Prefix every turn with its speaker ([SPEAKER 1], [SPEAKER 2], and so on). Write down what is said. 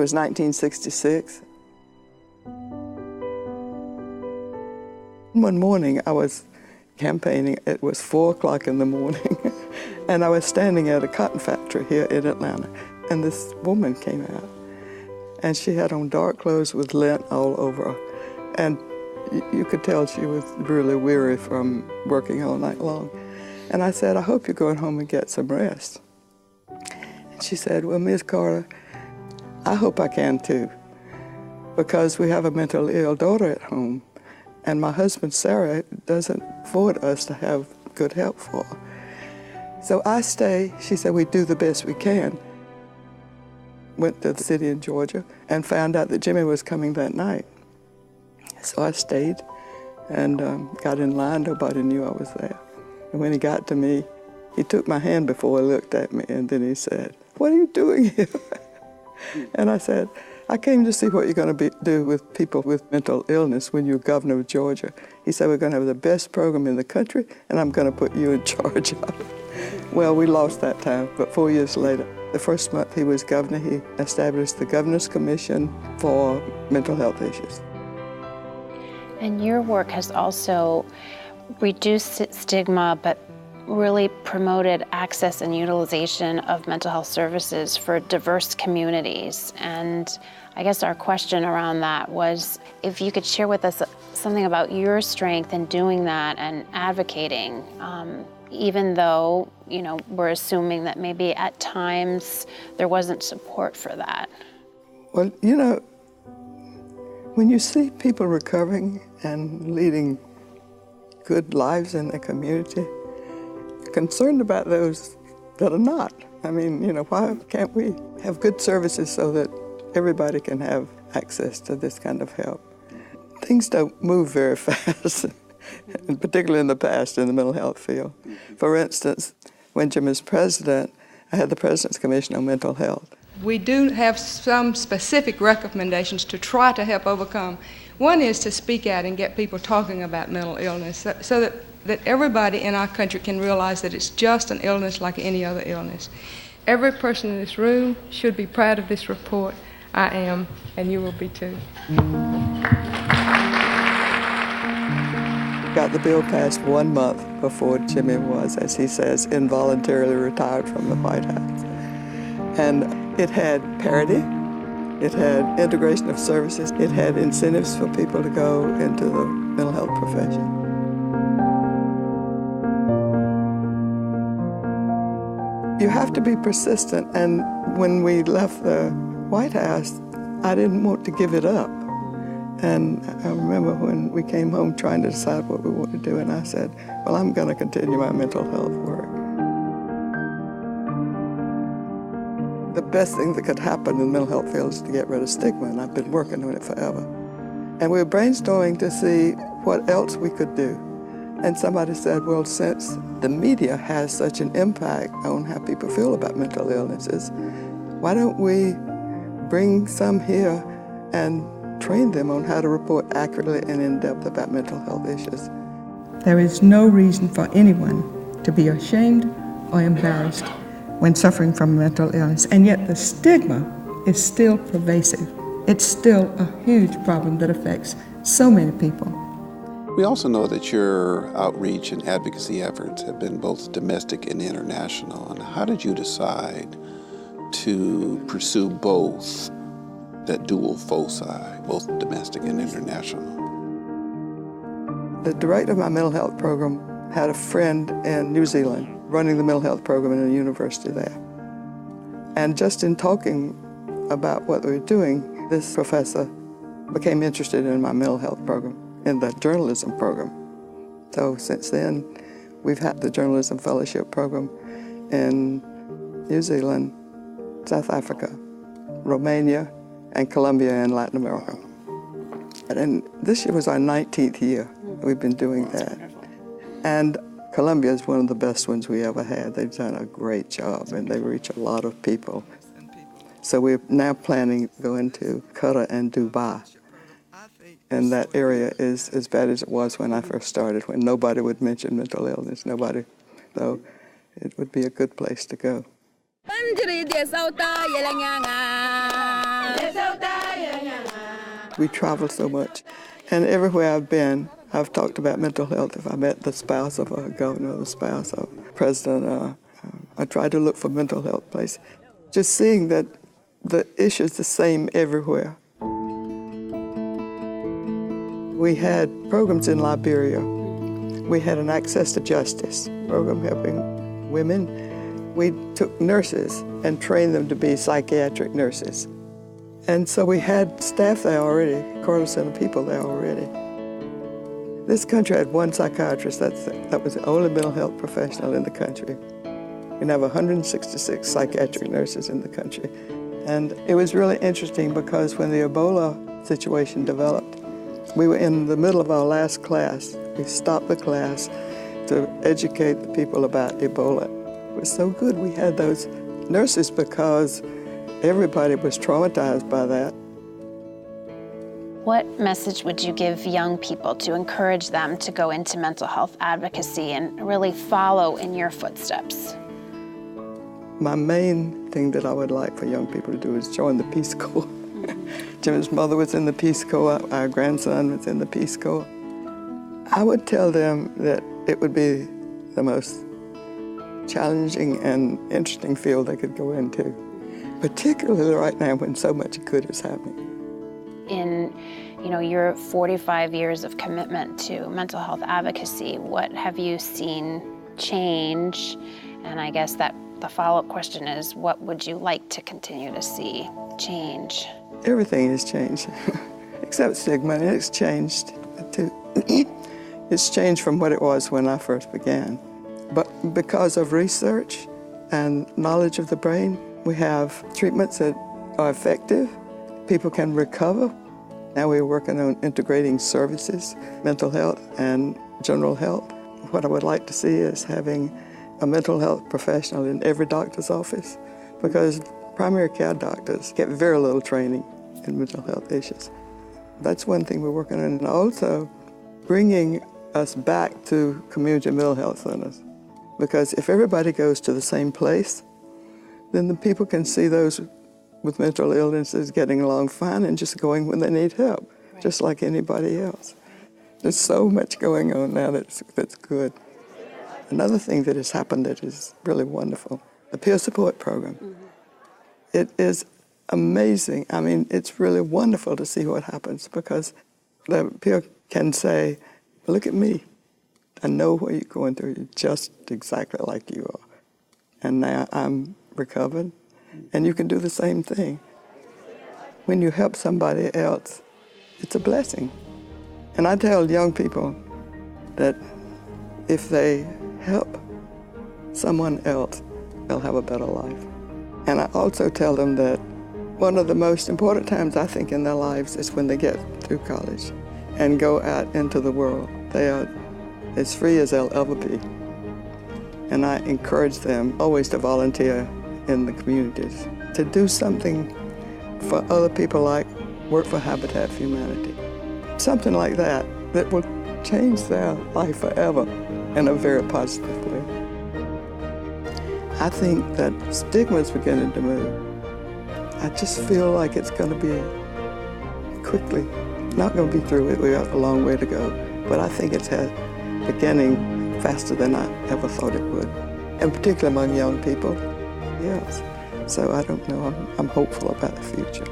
[SPEAKER 1] was 1966. One morning I was campaigning. It was 4 o'clock in the morning, and I was standing at a cotton factory here in Atlanta, and this woman came out, and she had on dark clothes with lint all over her, and you could tell she was really weary from working all night long. And I said, I hope you're going home and get some rest. And she said, well, Ms. Carter, I hope I can too, because we have a mentally ill daughter at home, and my husband, Sarah, doesn't afford us to have good help for her. So I stay. She said, we do the best we can. Went to the city in Georgia and found out that Jimmy was coming that night. So I stayed and got in line. Nobody knew I was there. And when he got to me, he took my hand before he looked at me, and then he said, what are you doing here? And I said, I came to see what you're going to do with people with mental illness when you're governor of Georgia. He said, we're going to have the best program in the country, and I'm going to put you in charge of it. Well, we lost that time, but 4 years later, the first month he was governor, he established the Governor's Commission for Mental Health Issues.
[SPEAKER 2] And your work has also reduced stigma, but really promoted access and utilization of mental health services for diverse communities. And I guess our question around that was if you could share with us something about your strength in doing that and advocating, even though, you know, we're assuming that maybe at times there wasn't support for that.
[SPEAKER 1] Well, you know, when you see people recovering and leading good lives in the community, you're concerned about those that are not. I mean, you know, why can't we have good services so that everybody can have access to this kind of help? Things don't move very fast, and particularly in the past in the mental health field. For instance, when Jim was president, I had the President's Commission on Mental Health.
[SPEAKER 3] We do have some specific recommendations to try to help overcome. One is to speak out and get people talking about mental illness so that everybody in our country can realize that it's just an illness like any other illness. Every person in this room should be proud of this report. I am, and you will be too.
[SPEAKER 1] Got the bill passed 1 month before Jimmy was, as he says, involuntarily retired from the White House. And it had parity, it had integration of services, it had incentives for people to go into the mental health profession. You have to be persistent, and when we left the White House, I didn't want to give it up. And I remember when we came home trying to decide what we wanted to do, and I said, well, I'm going to continue my mental health work. The best thing that could happen in the mental health field is to get rid of stigma, and I've been working on it forever. And we were brainstorming to see what else we could do. And somebody said, well, since the media has such an impact on how people feel about mental illnesses, why don't we bring some here and train them on how to report accurately and in-depth about mental health issues.
[SPEAKER 4] There is no reason for anyone to be ashamed or embarrassed when suffering from mental illness, and yet the stigma is still pervasive. It's still a huge problem that affects so many people.
[SPEAKER 5] We also know that your outreach and advocacy efforts have been both domestic and international. And how did you decide to pursue both, that dual foci, both domestic and international?
[SPEAKER 1] The director of my mental health program had a friend in New Zealand running the mental health program in a university there. And just in talking about what we were doing, this professor became interested in my mental health program, in the journalism program. So since then, we've had the journalism fellowship program in New Zealand, South Africa, Romania, and Colombia in Latin America. And this year was our 19th year we've been doing that. And Colombia is one of the best ones we ever had. They've done a great job, and they reach a lot of people. So we're now planning to go into Qatar and Dubai. And that area is as bad as it was when I first started, when nobody would mention mental illness, nobody. So it would be a good place to go. We travel so much. And everywhere I've been, I've talked about mental health. If I met the spouse of a governor, the spouse of a president, I try to look for mental health places. Just seeing that the issue's the same everywhere. We had programs in Liberia. We had an Access to Justice program helping women. We took nurses and trained them to be psychiatric nurses. And so we had staff there already, a quarter cent of people there already. This country had one psychiatrist. That was the only mental health professional in the country. We have 166 psychiatric nurses in the country. And it was really interesting because when the Ebola situation developed, we were in the middle of our last class. We stopped the class to educate the people about Ebola. It was so good we had those nurses because everybody was traumatized by that.
[SPEAKER 2] What message would you give young people to encourage them to go into mental health advocacy and really follow in your footsteps?
[SPEAKER 1] My main thing that I would like for young people to do is join the Peace Corps. Jim's mother was in the Peace Corps, our grandson was in the Peace Corps. I would tell them that it would be the most challenging and interesting field they could go into, particularly right now when so much good is happening.
[SPEAKER 2] In your 45 years of commitment to mental health advocacy, what have you seen change? And I guess that the follow-up question is, what would you like to continue to see change?
[SPEAKER 1] Everything has changed, except stigma. It's changed too. It's changed from what it was when I first began. But because of research and knowledge of the brain, we have treatments that are effective. People can recover. Now we're working on integrating services, mental health and general health. What I would like to see is having a mental health professional in every doctor's office, because primary care doctors get very little training in mental health issues. That's one thing we're working on. And also bringing us back to community mental health centers, because if everybody goes to the same place, then the people can see those with mental illnesses getting along fine and just going when they need help, just like anybody else. There's so much going on now that's good. Another thing that has happened that is really wonderful, the peer support program. It is amazing. I mean, it's really wonderful to see what happens, because the peer can say, look at me. I know what you're going through. You're just exactly like you are. And now I'm recovered, and you can do the same thing. When you help somebody else, it's a blessing. And I tell young people that if they help someone else, they'll have a better life. And I also tell them that one of the most important times, I think, in their lives is when they get through college and go out into the world. They are as free as they'll ever be. And I encourage them always to volunteer in the communities, to do something for other people, like work for Habitat for Humanity. Something like that will change their life forever in a very positive way. I think that stigma is beginning to move. I just feel like it's going to be quickly, not going to be through it. We have a long way to go, but I think it's beginning faster than I ever thought it would, and particularly among young people. Yes. So I don't know. I'm hopeful about the future.